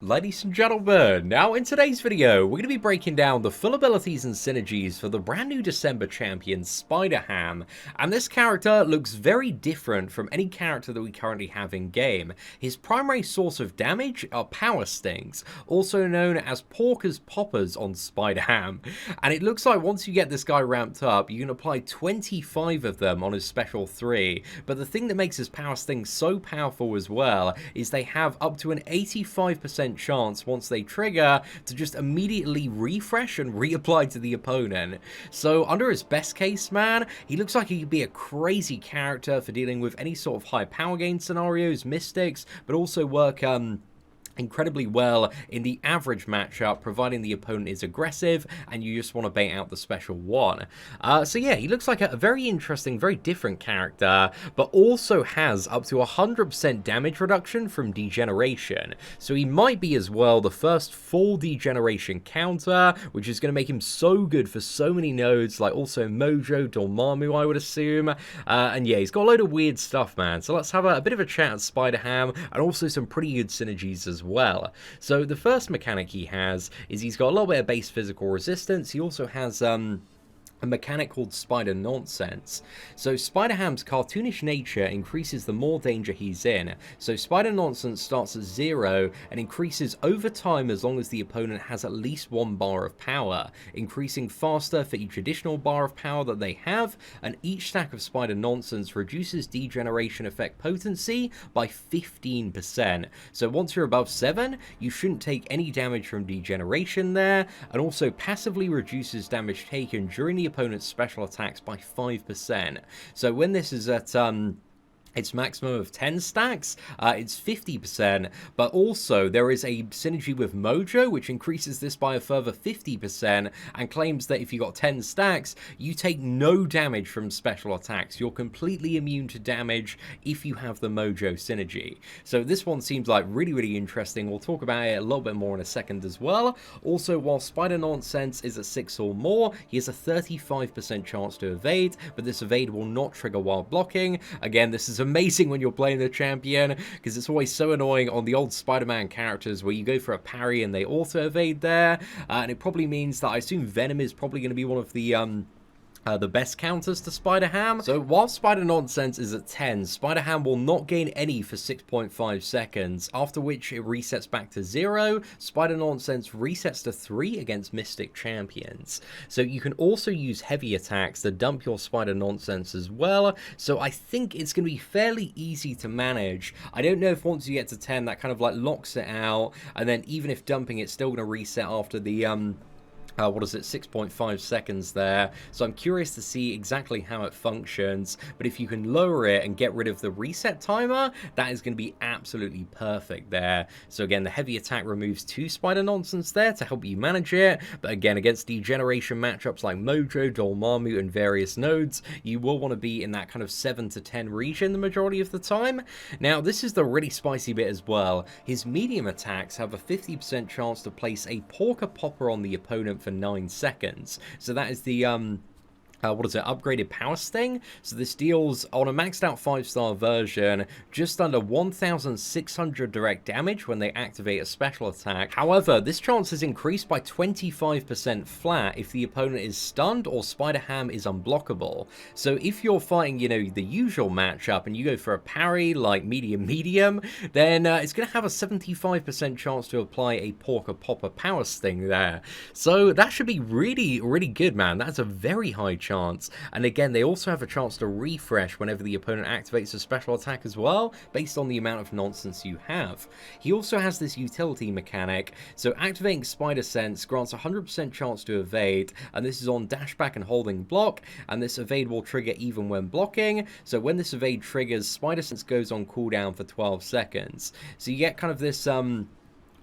Ladies and gentlemen, now in today's video, we're going to be breaking down the full abilities and synergies for the brand new December champion, Spider-Ham. And this character looks very different from any character that we currently have in game. His primary source of damage are power stings, also known as Porker's Poppers on Spider-Ham. And it looks like once you get this guy ramped up, you can apply 25 of them on his special 3. But the thing that makes his power stings so powerful as well is they have up to an 85% chance once they trigger to just immediately refresh and reapply to the opponent. So under his best case, man, he looks like he could be a crazy character for dealing with any sort of high power gain scenarios, mystics, but also work incredibly well in the average matchup, providing the opponent is aggressive and you just want to bait out the special one. So yeah, he looks like a very interesting, very different character, but also has up to 100% damage reduction from Degeneration. So he might be as well the first full Degeneration counter, which is going to make him so good for so many nodes, like also Mojo, Dormammu, I would assume. And yeah, he's got a load of weird stuff, man. So let's have a bit of a chat at Spider-Ham, and also some pretty good synergies as well. So the first mechanic he has is he's got a little bit of base physical resistance. He also has a mechanic called Spider Nonsense. So Spider-Ham's cartoonish nature increases the more danger he's in. So Spider Nonsense starts at 0 and increases over time as long as the opponent has at least 1 bar of power, increasing faster for each additional bar of power that they have, and each stack of Spider Nonsense reduces degeneration effect potency by 15%. So once you're above 7, you shouldn't take any damage from degeneration there, and also passively reduces damage taken during the opponent's special attacks by 5%. So when this is at its maximum of 10 stacks, it's 50%, but also there is a synergy with Mojo, which increases this by a further 50%, and claims that if you got 10 stacks, you take no damage from special attacks. You're completely immune to damage if you have the Mojo synergy. So this one seems like really interesting. We'll talk about it a little bit more in a second as well. Also, while Spider Nonsense is at 6 or more, he has a 35% chance to evade, but this evade will not trigger while blocking. Again, this is amazing when you're playing the champion, because it's always so annoying on the old Spider-Man characters where you go for a parry and they auto evade there, and it probably means that I assume Venom is probably going to be one of the best counters to Spider-Ham. So while Spider Nonsense is at 10, Spider-Ham will not gain any for 6.5 seconds, after which it resets back to 0. Spider Nonsense resets to 3 against Mystic champions. So you can also use heavy attacks to dump your Spider Nonsense as well, so I think it's going to be fairly easy to manage. I don't know if once you get to 10 that kind of like locks it out, and then even if dumping it's still going to reset after the what is it, 6.5 seconds there. So I'm curious to see exactly how it functions, but if you can lower it and get rid of the reset timer, that is going to be absolutely perfect there. So again, the heavy attack removes 2 Spider Nonsense there to help you manage it, but again, against degeneration matchups like Mojo, Dormammu, and various nodes, you will want to be in that kind of 7 to 10 region the majority of the time. Now, this is the really spicy bit as well. His medium attacks have a 50% chance to place a Porker Popper on the opponent for 9 seconds. So that is the what is it, upgraded power sting. So this deals, on a maxed out 5-star version, just under 1,600 direct damage when they activate a special attack. However, this chance is increased by 25% flat if the opponent is stunned or Spider-Ham is unblockable. So if you're fighting, you know, the usual matchup and you go for a parry like medium, then it's going to have a 75% chance to apply a Porker Popper power sting there. So that should be really good, man. That's a very high chance. And again, they also have a chance to refresh whenever the opponent activates a special attack as well, based on the amount of nonsense you have. He also has this utility mechanic, so activating Spider Sense grants 100% chance to evade, and this is on dashback and holding block, and this evade will trigger even when blocking. So when this evade triggers, Spider Sense goes on cooldown for 12 seconds. So you get kind of this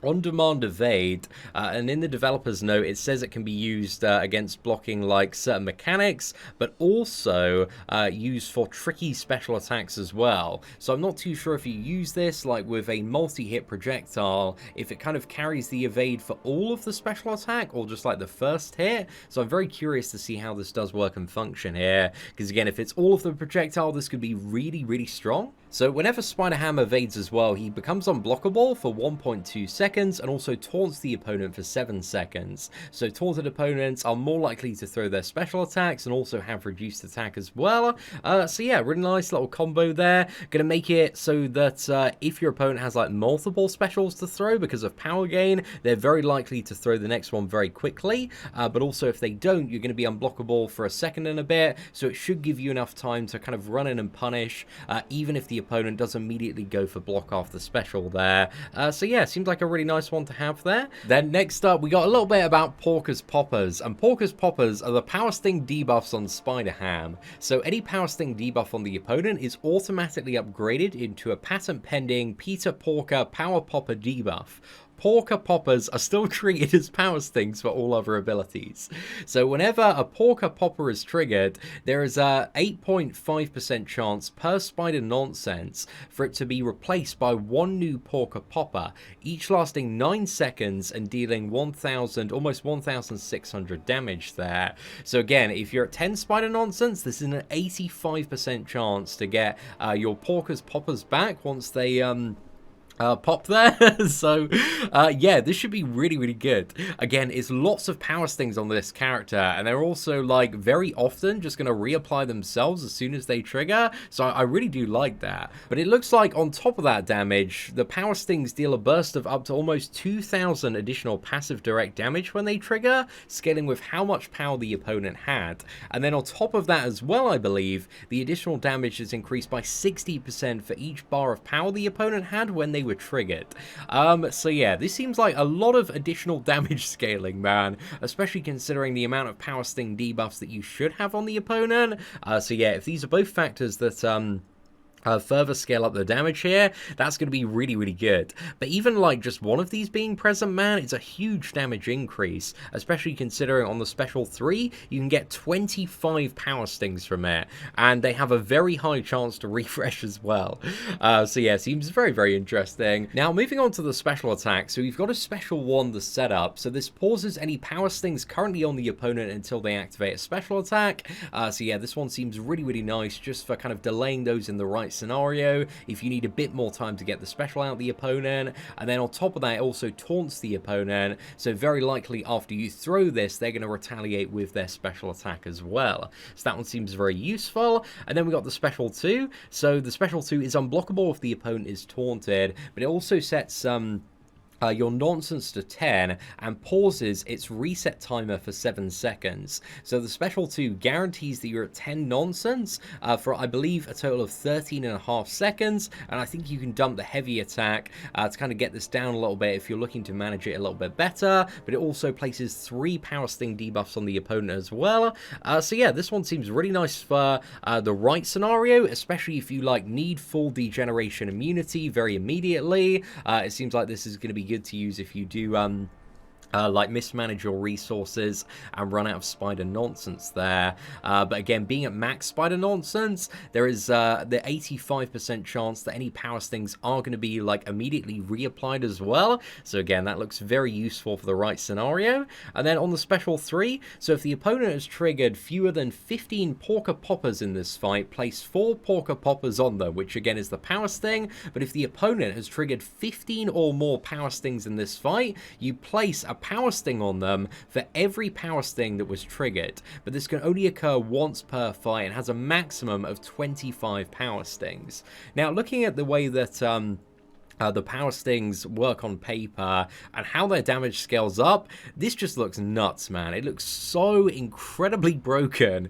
on-demand evade, and in the developer's note it says it can be used against blocking like certain mechanics, but also used for tricky special attacks as well. So I'm not too sure if you use this like with a multi-hit projectile, if it kind of carries the evade for all of the special attack or just like the first hit. So I'm very curious to see how this does work and function here, because again, if it's all of the projectile, this could be really strong. So whenever Spider-Ham evades as well, he becomes unblockable for 1.2 seconds and also taunts the opponent for 7 seconds. So taunted opponents are more likely to throw their special attacks and also have reduced attack as well. So yeah, really nice little combo there. Gonna make it so that if your opponent has like multiple specials to throw because of power gain, they're very likely to throw the next one very quickly. But also if they don't, you're gonna be unblockable for a second and a bit. So it should give you enough time to kind of run in and punish, even if the opponent does immediately go for block after special there. So yeah, seems like a really nice one to have there. Then next up, we got a little bit about Porker's Poppers. And Porker's Poppers are the Power Sting debuffs on Spider-Ham. So any Power Sting debuff on the opponent is automatically upgraded into a patent pending Peter Porker Power Popper debuff. Porker Poppers are still treated as Power Stings for all other abilities. So whenever a Porker Popper is triggered, there is a 8.5% chance per Spider Nonsense for it to be replaced by one new Porker Popper, each lasting 9 seconds and dealing 1,000, almost 1,600 damage there. So again, if you're at 10 Spider Nonsense, this is an 85% chance to get your Porker's Poppers back once they pop there. So yeah, this should be really good. Again, it's lots of power stings on this character, and they're also like very often just going to reapply themselves as soon as they trigger, so I really do like that. But it looks like on top of that damage, the power stings deal a burst of up to almost 2,000 additional passive direct damage when they trigger, scaling with how much power the opponent had. And then on top of that as well, I believe the additional damage is increased by 60% for each bar of power the opponent had when they were triggered. So yeah, this seems like a lot of additional damage scaling, man, especially considering the amount of power sting debuffs that you should have on the opponent. So yeah, if these are both factors that further scale up the damage here, that's going to be really good. But even like just one of these being present, man, it's a huge damage increase, especially considering on the special 3 you can get 25 power stings from it, and they have a very high chance to refresh as well. So yeah, seems very interesting. Now moving on to the special attack, so we've got a special one, the setup. So this pauses any power stings currently on the opponent until they activate a special attack. So yeah, this one seems really nice just for kind of delaying those in the right scenario if you need a bit more time to get the special out the opponent. And then on top of that, it also taunts the opponent, so very likely after you throw this, they're going to retaliate with their special attack as well. So that one seems very useful. And then we got the special 2. So the special 2 is unblockable if the opponent is taunted, but it also sets your nonsense to 10 and pauses its reset timer for 7 seconds. So the special 2 guarantees that you're at 10 nonsense for, I believe, a total of 13.5 seconds, and I think you can dump the heavy attack to kind of get this down a little bit if you're looking to manage it a little bit better. But it also places 3 power sting debuffs on the opponent as well. So yeah, this one seems really nice for the right scenario, especially if you like need full degeneration immunity very immediately. It seems like this is going to be good to use if you do like mismanage your resources and run out of spider nonsense there. But again, being at max spider nonsense, there is the 85% chance that any power stings are going to be like immediately reapplied as well. So again, that looks very useful for the right scenario. And then on the special 3, so if the opponent has triggered fewer than 15 Porker Poppers in this fight, place 4 Porker Poppers on them, which again is the power sting. But if the opponent has triggered 15 or more power stings in this fight, you place a power sting on them for every power sting that was triggered, but this can only occur once per fight and has a maximum of 25 power stings. Now, looking at the way that the power stings work on paper and how their damage scales up, this just looks nuts, man. It looks so incredibly broken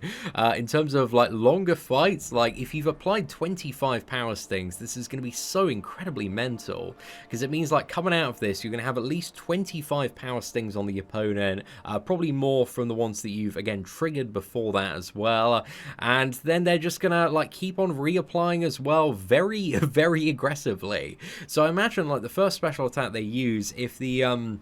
in terms of like longer fights. Like if you've applied 25 power stings, this is going to be so incredibly mental, because it means like coming out of this, you're going to have at least 25 power stings on the opponent, probably more from the ones that you've again triggered before that as well, and then they're just gonna like keep on reapplying as well very aggressively. So I imagine like the first special attack they use, if the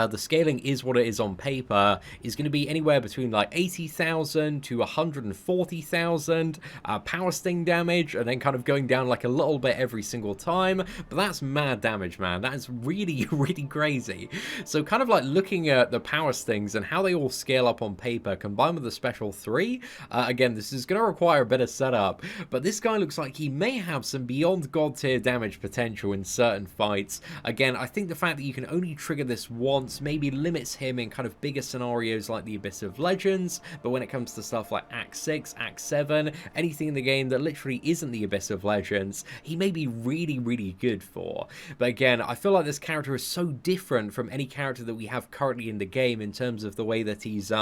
the scaling is what it is on paper, is going to be anywhere between like 80,000 to 140,000 power sting damage, and then kind of going down like a little bit every single time. But that's mad damage, man. That is really, really crazy. So kind of like looking at the power stings and how they all scale up on paper, combined with the special 3, again, this is going to require a bit of setup, but this guy looks like he may have some beyond god tier damage potential in certain fights. Again, I think the fact that you can only trigger this once maybe limits him in kind of bigger scenarios like the Abyss of Legends, but when it comes to stuff like Act 6, Act 7, anything in the game that literally isn't the Abyss of Legends, he may be really, really good for. But again, I feel like this character is so different from any character that we have currently in the game in terms of the way that he's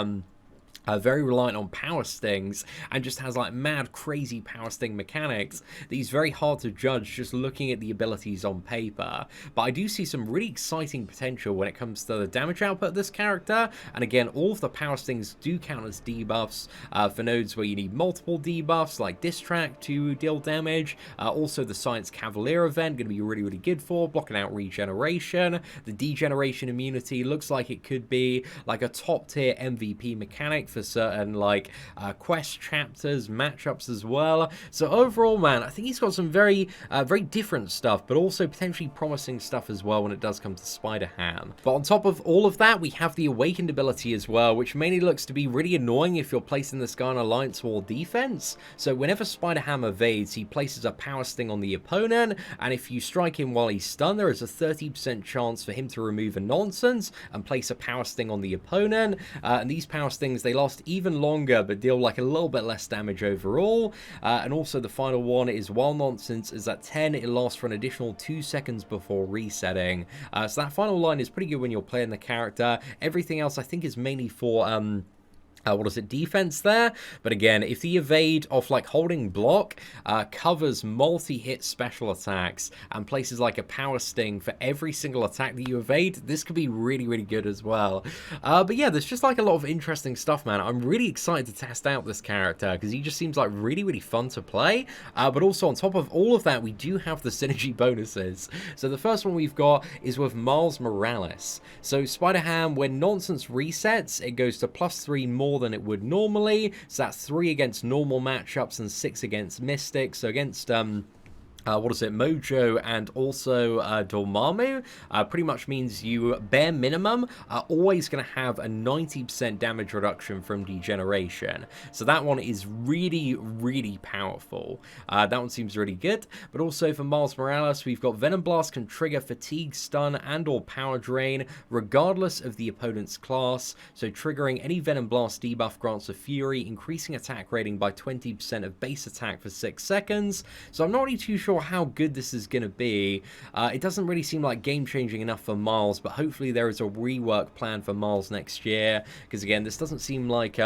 very reliant on power stings and just has like mad crazy power sting mechanics that he's very hard to judge just looking at the abilities on paper. But I do see some really exciting potential when it comes to the damage output of this character, and again, all of the power stings do count as debuffs for nodes where you need multiple debuffs like Distract to deal damage. Also the Science Cavalier event going to be really, really good for blocking out regeneration. The Degeneration immunity looks like it could be like a top tier MVP mechanic for certain like quest chapters, matchups as well. So overall, man, I think he's got some very very different stuff, but also potentially promising stuff as well when it does come to Spider-Ham. But on top of all of that, we have the Awakened ability as well, which mainly looks to be really annoying if you're placing this guy on Alliance Wall defense. So whenever Spider-Ham evades, he places a power sting on the opponent, and if you strike him while he's stunned, there is a 30% chance for him to remove a nonsense and place a power sting on the opponent. And these power stings, they last even longer but deal like a little bit less damage overall. And also the final one is while nonsense is at 10, it lasts for an additional 2 seconds before resetting. So that final line is pretty good when you're playing the character. Everything else I think is mainly for defense there. But again, if the evade off like holding block covers multi-hit special attacks and places like a power sting for every single attack that you evade, this could be really, really good as well. But yeah, there's just like a lot of interesting stuff, man. I'm really excited to test out this character because he just seems like really, really fun to play. But also on top of all of that, we do have the synergy bonuses. So the first one we've got is with Miles Morales. So Spider-Ham, when nonsense resets, it goes to +3 more than it would normally, so that's 3 against normal matchups and 6 against Mystics. So against Mojo and also Dormammu, pretty much means you bare minimum are always going to have a 90% damage reduction from Degeneration. So that one is really, really powerful. That one seems really good. But also for Miles Morales, we've got Venom Blast can trigger Fatigue, Stun, and or Power Drain, regardless of the opponent's class. So triggering any Venom Blast debuff grants a Fury, increasing attack rating by 20% of base attack for 6 seconds. So I'm not really too sure how good this is going to be. It doesn't really seem like game-changing enough for Miles, but hopefully there is a rework plan for Miles next year, because again, this doesn't seem like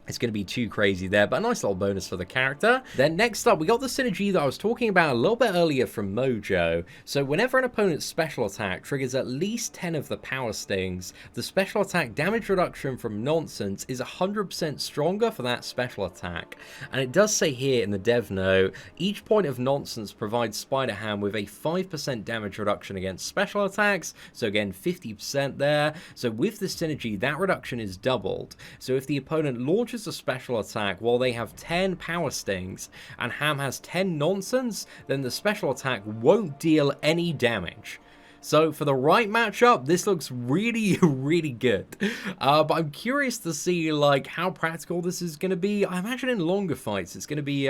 it's going to be too crazy there, but a nice little bonus for the character. Then next up, we got the synergy that I was talking about a little bit earlier from Mojo. So whenever an opponent's special attack triggers at least 10 of the power stings, the special attack damage reduction from nonsense is 100% stronger for that special attack. And it does say here in the dev note, each point of nonsense provides Spider-Ham with a 5% damage reduction against special attacks. So again, 50% there. So with the synergy, that reduction is doubled. So if the opponent launches a special attack while they have 10 power stings and Ham has 10 nonsense, then the special attack won't deal any damage. So for the right matchup, this looks really, really good. But I'm curious to see like how practical this is going to be. I imagine in longer fights it's going to be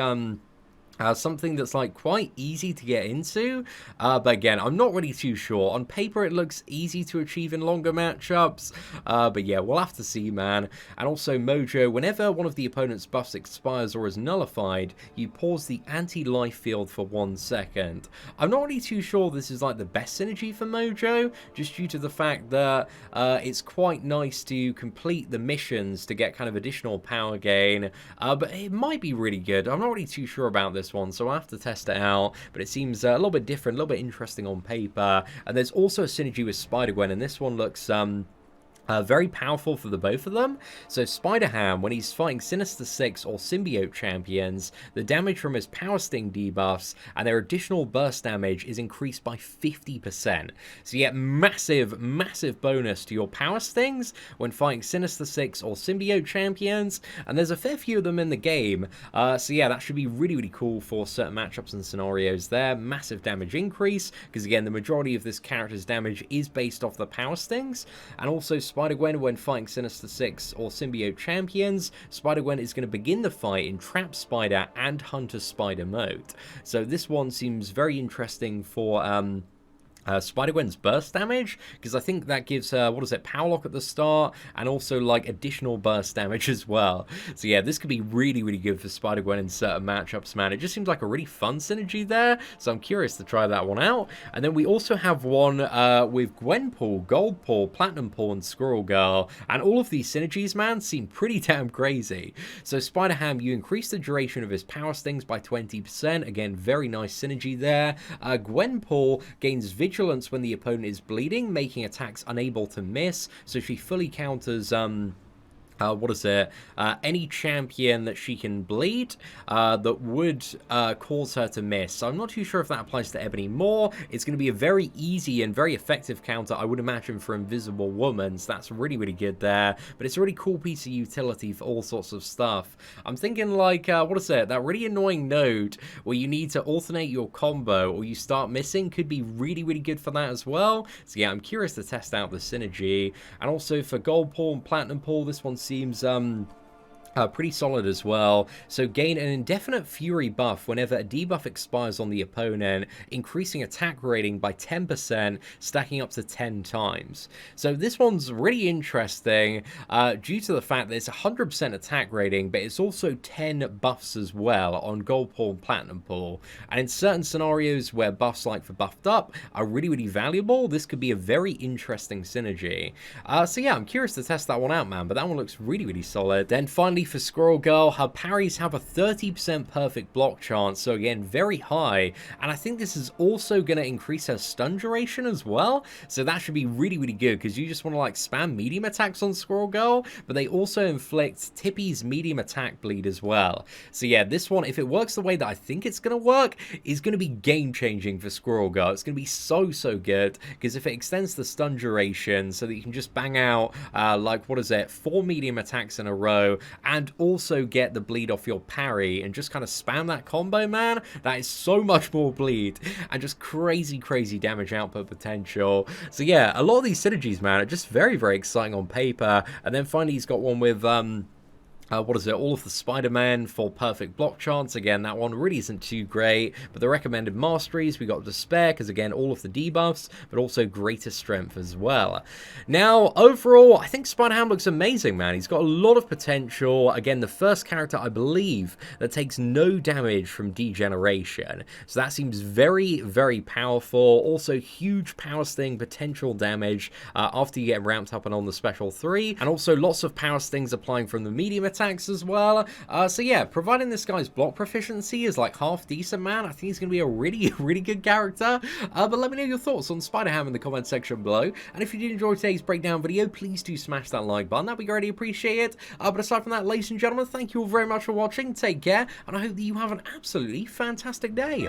something that's like quite easy to get into, but again, I'm not really too sure. On paper, it looks easy to achieve in longer matchups, but yeah, we'll have to see, man. And also Mojo, whenever one of the opponent's buffs expires or is nullified, you pause the anti-life field for 1 second. I'm not really too sure this is like the best synergy for Mojo, just due to the fact that it's quite nice to complete the missions to get kind of additional power gain, but it might be really good. I'm not really too sure about this one, so I'll have to test it out, but it seems a little bit different, a little bit interesting on paper. And there's also a synergy with Spider-Gwen, and this one looks Very powerful for the both of them. So Spider-Ham, when he's fighting Sinister Six or Symbiote champions, the damage from his Power Sting debuffs and their additional burst damage is increased by 50%. So you get massive, massive bonus to your Power Stings when fighting Sinister Six or Symbiote champions, and there's a fair few of them in the game. So yeah, that should be really, really cool for certain matchups and scenarios there. Massive damage increase, because again, the majority of this character's damage is based off the Power Stings, and also Spider-Gwen, when fighting Sinister Six or Symbiote champions, Spider-Gwen is going to begin the fight in Trap Spider and Hunter Spider mode. So this one seems very interesting for Spider-Gwen's burst damage, because I think that gives her, what is it, Power Lock at the start, and also, like, additional burst damage as well. So yeah, this could be really, really good for Spider-Gwen in certain matchups, man. It just seems like a really fun synergy there, so I'm curious to try that one out. And then we also have one with Gwenpool, Goldpool, Platinum Pool, and Squirrel Girl, and all of these synergies, man, seem pretty damn crazy. So Spider-Ham, you increase the duration of his Power Stings by 20%, again, very nice synergy there. Gwenpool gains Vigilance when the opponent is bleeding, making attacks unable to miss, so she fully counters any champion that she can bleed that would cause her to miss. So I'm not too sure if that applies to Ebony more. It's going to be a very easy and very effective counter, I would imagine, for Invisible Woman, so that's really, really good there. But it's a really cool piece of utility for all sorts of stuff. I'm thinking like, that really annoying node where you need to alternate your combo or you start missing could be really, really good for that as well. So yeah, I'm curious to test out the synergy. And also for Gold Pool and Platinum Pool, this one seems pretty solid as well. So gain an indefinite fury buff whenever a debuff expires on the opponent, increasing attack rating by 10%, stacking up to 10 times. So this one's really interesting due to the fact that it's 100% attack rating, but it's also 10 buffs as well on Gold Pool and Platinum Pool. And in certain scenarios where buffs like for Buffed Up are really, really valuable, this could be a very interesting synergy. So yeah, I'm curious to test that one out, man, but that one looks really, really solid. Then finally, for Squirrel Girl, her parries have a 30% perfect block chance, so again, very high, and I think this is also going to increase her stun duration as well, so that should be really, really good, because you just want to like spam medium attacks on Squirrel Girl, but they also inflict Tippy's medium attack bleed as well. So yeah, this one, if it works the way that I think it's going to work, is going to be game-changing for Squirrel Girl. It's going to be so, so good, because if it extends the stun duration so that you can just bang out, 4 medium attacks in a row, and also get the bleed off your parry and just kind of spam that combo, man, that is so much more bleed and just crazy, crazy damage output potential. So yeah, a lot of these synergies, man, are just very, very exciting on paper. And then finally he's got one with all of the Spider-Man for perfect block chance. Again, that one really isn't too great, but the recommended masteries, we got Despair, because again, all of the debuffs, but also greater strength as well. Now, overall, I think Spider-Ham looks amazing, man. He's got a lot of potential. Again, the first character, I believe, that takes no damage from Degeneration. So that seems very, very powerful. Also, huge Power Sting potential damage after you get ramped up and on the Special 3. And also, lots of Power Stings applying from the medium attacks as well. So yeah, providing this guy's block proficiency is like half decent, man, I think he's going to be a really, really good character. But let me know your thoughts on Spider-Ham in the comment section below. And if you did enjoy today's breakdown video, please do smash that like button. That'd be greatly appreciated. But aside from that, ladies and gentlemen, thank you all very much for watching. Take care, and I hope that you have an absolutely fantastic day.